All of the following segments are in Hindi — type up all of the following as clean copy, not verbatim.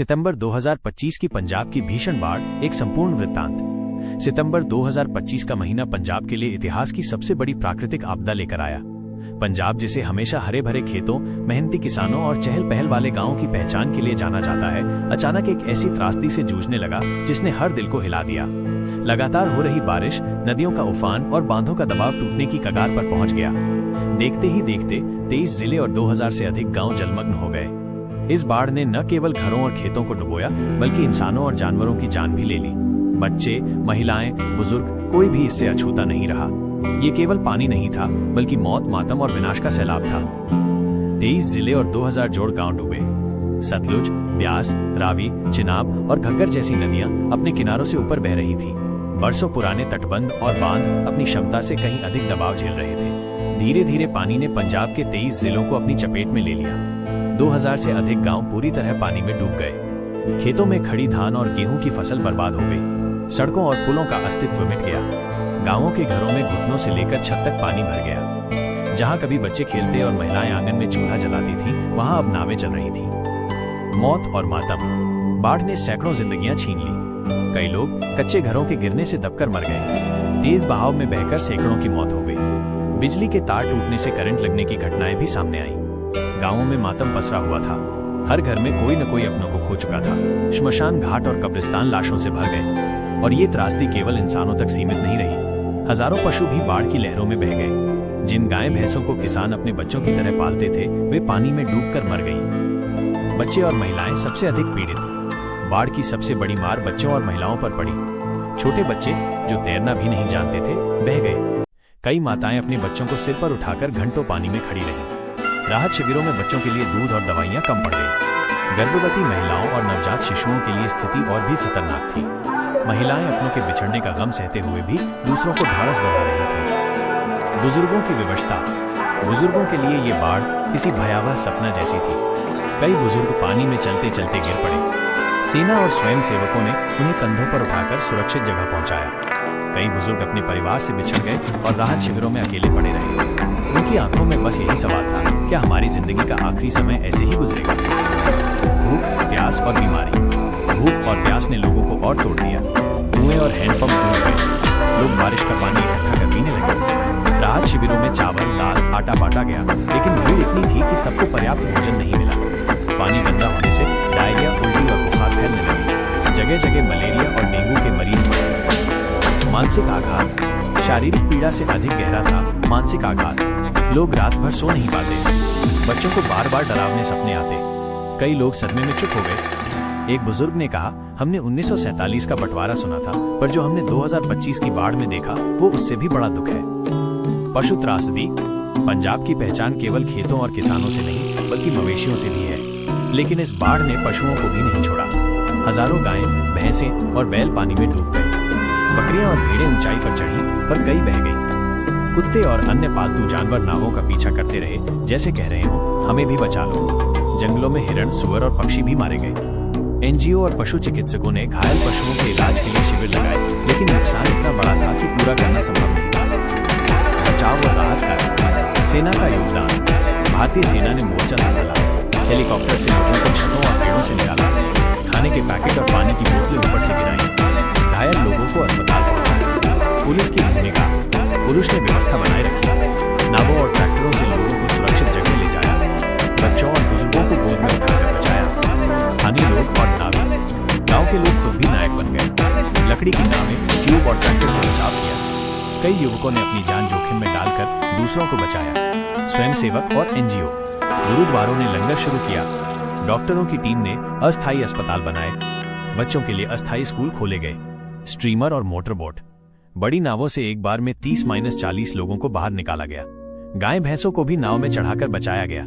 सितंबर 2025 की पंजाब की भीषण बाढ़, एक संपूर्ण वृत्तांत। सितंबर 2025 का महीना पंजाब के लिए इतिहास की सबसे बड़ी प्राकृतिक आपदा लेकर आया। पंजाब, जिसे हमेशा हरे भरे खेतों, मेहनती किसानों और चहल पहल वाले गांवों की पहचान के लिए जाना जाता है, अचानक एक ऐसी त्रासदी से जूझने लगा जिसने हर दिल को हिला दिया। लगातार हो रही बारिश, नदियों का उफान और बांधों का दबाव टूटने की कगार पर पहुंच गया। देखते ही देखते 23 जिले और 2000 से अधिक गांव जलमग्न हो गए। इस बाढ़ ने न केवल घरों और खेतों को डुबोया, बल्कि इंसानों और जानवरों की जान भी ले ली। बच्चे, महिलाएं, बुजुर्ग, कोई भी इससे अछूता नहीं रहा। ये केवल पानी नहीं था, बल्कि मौत, मातम और विनाश का सैलाब था। 23 जिले और 2000 जोड़ गांव डूबे। सतलुज, ब्यास, रावी, चिनाब और घग्गर जैसी नदियां अपने किनारों से ऊपर बह रही थीं। बरसों पुराने तटबंध और बांध अपनी क्षमता से कहीं अधिक दबाव झेल रहे थे। धीरे धीरे पानी ने पंजाब के 23 जिलों को अपनी चपेट में ले लिया। 2000 से अधिक गांव पूरी तरह पानी में डूब गए। खेतों में खड़ी धान और गेहूं की फसल बर्बाद हो गई। सड़कों और पुलों का अस्तित्व मिट गया। गांवों के घरों में घुटनों से लेकर छत तक पानी भर गया। जहां कभी बच्चे खेलते और महिलाएं आंगन में चूल्हा जलाती थीं, वहां अब नावें चल रही थीं। मौत और मातम। बाढ़ ने सैकड़ों जिंदगियां छीन ली। कई लोग कच्चे घरों के गिरने से दबकर मर गए। तेज बहाव में बहकर सैकड़ों की मौत हो गई। बिजली के तार टूटने से करंट लगने की घटनाएं भी सामने आईं। गांवों में मातम पसरा हुआ था। हर घर में कोई न कोई अपनों को खो चुका था। श्मशान घाट और कब्रिस्तान लाशों से भर गए। और ये त्रासदी केवल इंसानों तक सीमित नहीं रही। हजारों पशु भी बाढ़ की लहरों में बह गए। जिन गाय भैंसों को किसान अपने बच्चों की तरह पालते थे, वे पानी में डूबकर मर गईं। बच्चे और महिलाएं सबसे अधिक पीड़ित। बाढ़ की सबसे बड़ी मार बच्चों और महिलाओं पर पड़ी। छोटे बच्चे, जो तैरना भी नहीं जानते थे, बह गए। कई माताएं अपने बच्चों को सिर पर उठाकर घंटों पानी में खड़ी रहीं। राहत शिविरों में बच्चों के लिए दूध और दवाइयां कम पड़ गई। गर्भवती महिलाओं और नवजात शिशुओं के लिए स्थिति और भी खतरनाक थी। महिलाएं अपनों के बिछड़ने का गम सहते हुए भी दूसरों को ढाढ़स बंधा रही थी। बुजुर्गों की विवशता। बुजुर्गों के लिए ये बाढ़ किसी भयावह सपना जैसी थी। कई बुजुर्ग पानी में चलते चलते गिर पड़े। सेना और स्वयं सेवकों ने उन्हें कंधों पर उठाकर सुरक्षित जगह पहुंचाया। कई बुजुर्ग अपने परिवार से बिछड़ गए और राहत शिविरों में अकेले पड़े रहे। उनकी आंखों में बस यही सवाल था, क्या हमारी जिंदगी का आखिरी समय ऐसे ही गुजरेगा? भूख, प्यास और बीमारी। भूख और प्यास ने लोगों को और तोड़ दिया। कुएं और हैंडपंप डूब गए। लोग बारिश का पानी इकट्ठा कर पीने लगे। राहत शिविरों में चावल, दाल, आटा बांटा गया, लेकिन भीड़ इतनी थी कि सबको पर्याप्त भोजन नहीं मिला। पानी गंदा होने से डायरिया, उल्टी और बुखार फैलने लगे। जगह जगह मलेरिया और डेंगू के मरीज बढ़े। मानसिक आघात। शारीरिक पीड़ा से अधिक गहरा था मानसिक आघात। लोग रात भर सो नहीं पाते। बच्चों को बार बार डरावने सपने आते। कई लोग सदमे में चुप हो गए। एक बुजुर्ग ने कहा, हमने 1947 का बंटवारा सुना था, पर जो हमने 2025 की बाढ़ में देखा, वो उससे भी बड़ा दुख है। पशु त्रासदी। पंजाब की पहचान केवल खेतों और किसानों से नहीं, बल्कि मवेशियों से भी है। लेकिन इस बाढ़ ने पशुओं को भी नहीं छोड़ा। हजारों गायें, भैंसें और बैल पानी में डूब गए। बकरियां और भेड़ें ऊंचाई पर चढ़ी, पर कई बह गई। कुत्ते और अन्य पालतू जानवर नावों का पीछा करते रहे, जैसे कह रहे हो, हमें भी बचा लो। जंगलों में हिरण, सुअर और पक्षी भी मारे गए। एनजीओ और पशु चिकित्सकों ने घायल पशुओं के इलाज के लिए शिविर लगाए, लेकिन नुकसान इतना बड़ा था कि पूरा करना संभव नहीं था। बचाव और राहत कार्य। सेना का योगदान। भारतीय सेना ने मोर्चा संभाला। हेलीकॉप्टर से लोगों को छतों और पेड़ों से निकाला। खाने के पैकेट और पानी की बोतलें ऊपर से गिराई। घायल लोगों को अस्पताल पहुंचाया। पुलिस की भूमिका। पुलिस ने व्यवस्था बनाए रखी। नावों और ट्रैक्टरों से लोगों को सुरक्षित जगह ले जाया। बच्चों और बुजुर्गों को गोद में उठाकर बचाया। स्थानीय लोग और नावे। गांव के लोग खुद भी नायक बन गए। लकड़ी की नावें, ट्यूब और ट्रैक्टर से बचाव किया। कई युवकों ने अपनी जान जोखिम में डालकर दूसरों को बचाया। स्वयंसेवक और एनजीओ। गुरुद्वारों ने लंगर शुरू किया। डॉक्टरों की टीम ने अस्थायी अस्पताल बनाए। बच्चों के लिए अस्थायी स्कूल खोले गए। स्ट्रीमर और मोटर बोट। बड़ी नावों से एक बार में 30-40 लोगों को बाहर निकाला गया। गाय भैंसों को भी नाव में चढ़ाकर बचाया गया।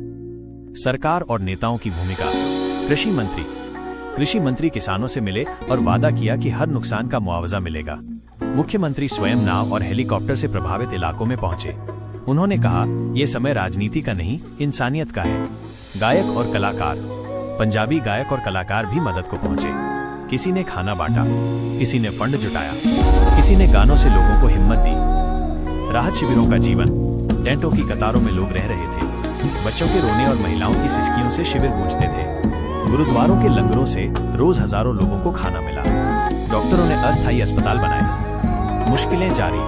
सरकार और नेताओं की भूमिका। कृषि मंत्री किसानों से मिले और वादा किया कि हर नुकसान का मुआवजा मिलेगा। मुख्यमंत्री स्वयं नाव और हेलीकॉप्टर से प्रभावित इलाकों में पहुंचे। उन्होंने कहा, ये समय राजनीति का नहीं, इंसानियत का है। गायक और कलाकार। पंजाबी गायक और कलाकार भी मदद को पहुंचे। किसी ने खाना बांटा, किसी ने फंड जुटाया, किसी ने गानों से लोगों को हिम्मत दी। राहत शिविरों का जीवन। टेंटों की कतारों में लोग रह रहे थे। बच्चों के रोने और महिलाओं की सिसकियों से शिविर गूंजते थे। गुरुद्वारों के लंगरों से रोज हजारों लोगों को खाना मिला। डॉक्टरों ने अस्थायी अस्पताल बनाए। मुश्किलें जारी।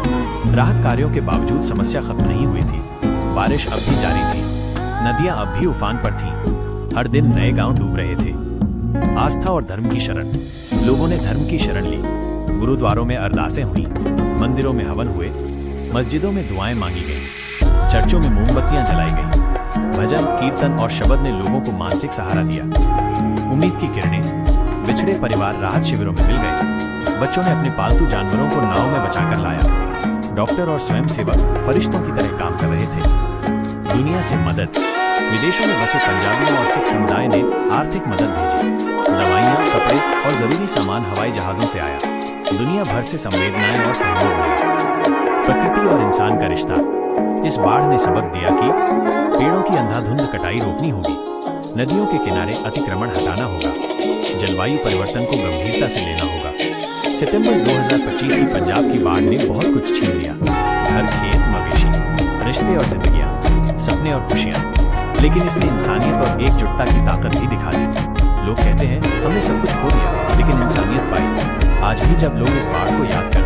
राहत कार्यों के बावजूद समस्या खत्म नहीं हुई थी। बारिश अब भी जारी थी। नदियां अब भी उफान पर थीं। हर दिन नए गांव डूब रहे थे। आस्था और धर्म की शरण। लोगों ने धर्म की शरण ली। गुरुद्वारों में अरदासें हुई, मंदिरों में हवन हुए, मस्जिदों में दुआएं मांगी गईं, चर्चों में मोमबत्तियां जलाई गईं। भजन, कीर्तन और शब्द ने लोगों को मानसिक सहारा दिया। उम्मीद की किरणें। बिछड़े परिवार राहत शिविरों में मिल गए। बच्चों ने अपने पालतू जानवरों को नाव में बचाकर लाया। डॉक्टर और स्वयंसेवक फरिश्तों की तरह काम कर रहे थे। दुनिया से मदद। विदेशों में बसे पंजाबियों और सिख समुदाय ने आर्थिक मदद भेजी। दवाइयाँ, कपड़े और जरूरी सामान हवाई जहाजों से आया। दुनिया भर से संवेदनाएं और सहयोग मिला। प्रकृति और इंसान का रिश्ता। इस बाढ़ ने सबक दिया कि पेड़ों की अंधाधुंध कटाई रोकनी होगी, नदियों के किनारे अतिक्रमण हटाना होगा, जलवायु परिवर्तन को गंभीरता से लेना होगा। सितंबर 2025 की पंजाब की बाढ़ ने बहुत कुछ छीन लिया। घर, खेत, मवेशी, रिश्ते और जिंदगियां, सपने और खुशियां। लेकिन इसने इंसानियत और एकजुटता की ताकत भी दिखा दी। लोग कहते हैं हमने सब कुछ खो दिया, लेकिन इंसानियत पाई। आज भी जब लोग इस बाढ़ को याद करते हैं